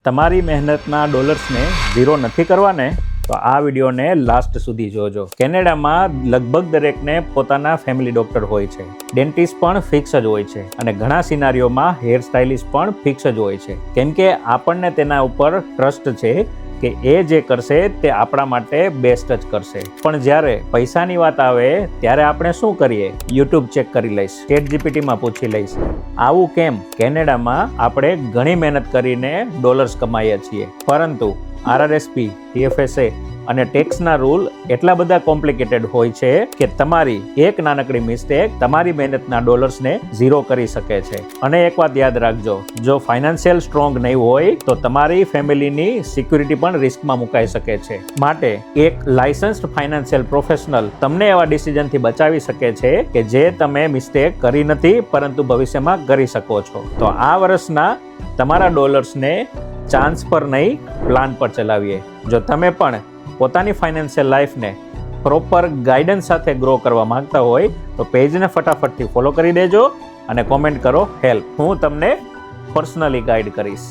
તમારી મહેનતના ડોલર્સને ઝીરો નથી કરવાને તો આ વિડીયોને લાસ્ટ સુધી જોજો. કેનેડામાં લગભગ દરેકને પોતાના ફેમિલી ડોક્ટર હોય છે. ડેન્ટિસ્ટ પણ ફિક્સ જ હોય છે અને ઘણા સિનારીઓમાં હેર સ્ટાઇલિસ્ટ પણ ફિક્સ જ હોય છે, કેમ કે આપણને તેના ઉપર ટ્રસ્ટ છે કે એ જે કરશે તે આપણા માટે બેસ્ટ જ કરશે. પણ જ્યારે પૈસાની વાત આવે ત્યારે આપણે શું કરીએ? યુટ્યુબ ચેક કરી લઈશ, ChatGPTમાં પૂછી લઈશ. આવું કેમ? કેનેડામાં આપણે ઘણી મહેનત કરીને ડોલર્સ કમાઈએ છીએ, પરંતુ RRSP, TFSA અને ટેક્સના રૂલ એટલા બધા કોમ્પ્લિકેટેડ હોય છે કે તમારી એક નાનકડી મિસ્ટેક તમારી મહેનતના ડોલર્સને ઝીરો કરી શકે છે. અને એક વાત યાદ રાખજો, જો ફાઇનાન્શિયલ સ્ટ્રોંગ નહીં હોય તો તમારી ફેમિલીની સિક્યુરિટી પણ રિસ્કમાં મુકાઈ શકે છે. માટે એક લાયસન્સ્ડ ફાઇનાન્શિયલ પ્રોફેશનલ તમને એવા ડિસિઝનથી બચાવી શકે છે કે જે તમે મિસ્ટેક કરી નથી પરંતુ ભવિષ્યમાં કરી શકો છો. તો આ વર્ષના તમારા ડોલર્સને ચાન્સ પર નહીં, પ્લાન પર ચલાવીએ. જો તમે પણ પોતાની ફાઇનાન્શિયલ લાઈફને પ્રોપર ગાઈડન્સ સાથે ગ્રો કરવા માંગતા હોય તો પેજને ફટાફટથી ફોલો કરી દેજો અને કોમેન્ટ કરો હેલ્પ. હું તમને પર્સનલી ગાઈડ કરીશ.